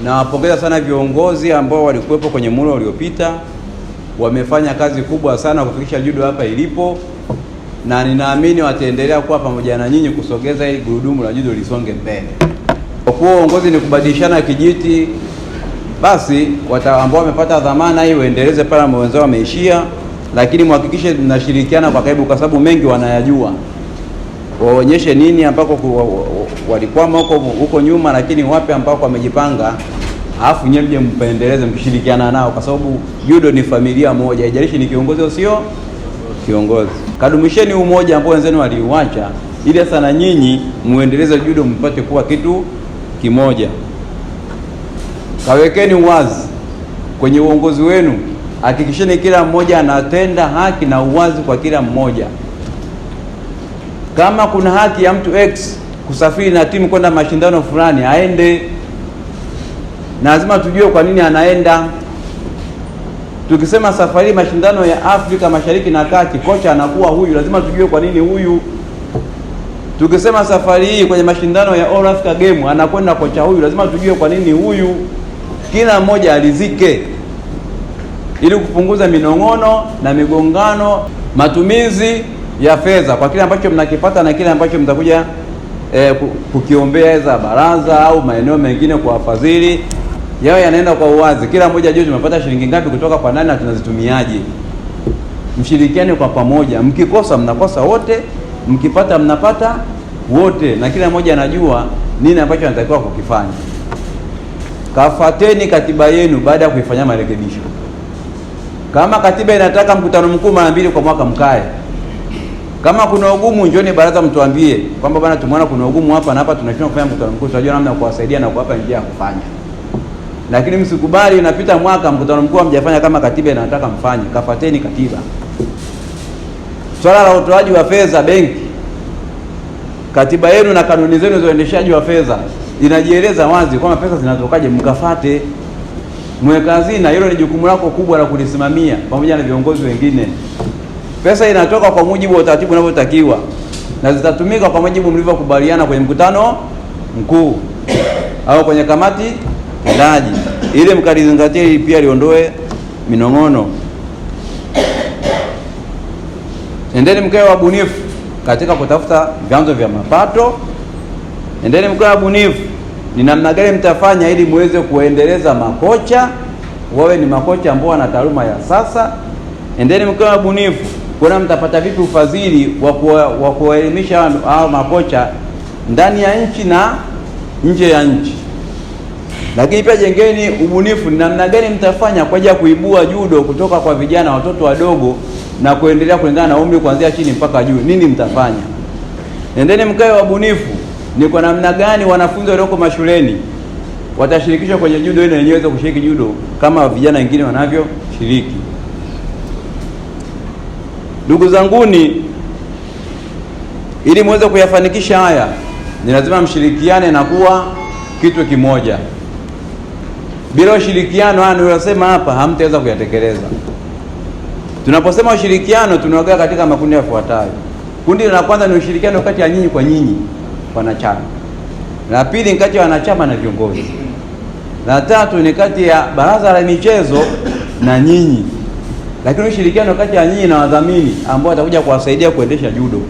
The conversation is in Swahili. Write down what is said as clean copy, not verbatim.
Nawapongeza sana viongozi ambao walikuwepo kwenye muhula uliopita. Wamefanya kazi kubwa sana kufikisha judo hapa ilipo, na ninaamini wataendelea kuwa pamoja na nyinyi kusogeza hili gurudumu la judo lisonge mbele. Kwa kuwa uongozi ni kubadilishana kijiti, basi ambao wamepata dhamana hii waendeleze pale wenzao wameishia, lakini muhakikishe mnashirikiana kwa karibu, kwa sababu mengi wanayajua. Waonyeshe nini ambako walikwama huko nyuma, lakini wapi ambako wamejipanga, alafu nyewe mje mpendeleze mkishirikiana nao, kwa sababu judo ni familia moja, haijalishi ni kiongozi au sio kiongozi. Kadumisheni umoja ambao wenzenu waliuacha, ili sana nyinyi muendeleze judo mpate kuwa kitu kimoja. Kawekeni uwazi kwenye uongozi wenu, hakikisheni kila mmoja anatenda haki na uwazi kwa kila mmoja. Kama kuna haki ya mtu X kusafiri na timu kwenda mashindano fulani, aende. Na lazima tujue kwa nini anaenda. Tukisema safari mashindano ya Afrika Mashariki na Kati, kocha anakuwa huyu, lazima tujue kwa nini huyu. Tukisema safari hii kwenye mashindano ya All Africa Game anakwenda kocha huyu, lazima tujue kwa nini huyu. Kila mmoja alizike ili kupunguza minong'ono na migongano. Matumizi ya fedha kwa kile ambacho mnakipata na kile ambacho mtakuja kukiombea za baraza au maeneo mengine kwa wafadhili, yao yanaenda kwa uwazi. Kila mmoja ajue tumepata shilingi ngapi kutoka kwa nani na tunazitumiaje. Mshirikiane kwa pamoja. Mkikosa mnakosa wote, mkipata mnapata wote, na kila mmoja anajua nini ambacho anatakiwa kukifanya. Kafateni katiba yenu baada ya kuifanyia marekebisho. Kama katiba inataka mkutano mkuu mara 2 kwa mwaka, mkae. Kama kuna ugumu, njoni baraza mtuambie kwamba bwana, tumeona kuna ugumu hapa na hapa, tunashindwa kufanya mkutano mkuu, tutajua namna ya kuwasaidia na kuwapa njia ya kufanya. Lakini msikubali unapita mwaka mkutano mkuu hamjafanya kama katiba inataka mfanye. Kafateni katiba. Swala la utoaji wa fedha benki, katiba yenu na kanuni zenu za uendeshaji wa fedha inajieleza wazi kwamba pesa zinatokaje, mkafate. Mweka hazina, hilo ni jukumu lako kubwa la kulisimamia pamoja na viongozi wengine. Pesa inatoka kwa mujibu wa utaratibu unavyotakiwa na zitatumika kwa mujibu mlivyokubaliana kwenye mkutano mkuu au kwenye kamati tendaji, ili mkalizingatie pia liondoe minong'ono. Endeni mkae wabunifu katika kutafuta vyanzo vya mapato. Endeni mkae wabunifu ni namna gani mtafanya ili muweze kuendeleza makocha wawe ni makocha ambao wana taaluma ya sasa. Endeni mkae wabunifu kuna mtapata vipi ufadhili wa kuelimisha hao makocha ndani ya nchi na nje ya nchi. Lakini pia jengeni ubunifu ni namna gani mtafanya kwa ajili ya kuibua judo kutoka kwa vijana, watoto wadogo, na kuendelea kulingana na umri kuanzia chini mpaka juu. Nini mtafanya? Endeni mkae wabunifu ni kwa namna gani wanafunzi walioko mashuleni watashirikishwa kwenye judo ili wenyewe waweze kushiriki judo kama vijana wengine wanavyoshiriki. Ndugu zanguni, ili muweze kuyafanikisha haya ni lazima mshirikiane na kuwa kitu kimoja. Bila ushirikiano haya niliyosema hapa hamtaweza kuyatekeleza. Tunaposema ushirikiano tunawagawa katika makundi yafuatayo. Kundi la kwanza ni ushirikiano kati ya nyinyi kwa nyinyi wanachama. La pili ni kati ya wanachama na viongozi. La tatu ni kati ya baraza la michezo na nyinyi. Lakini ushirikiano kati ya nyinyi na wadhamini ambao watakuja kuwasaidia kuendesha judo.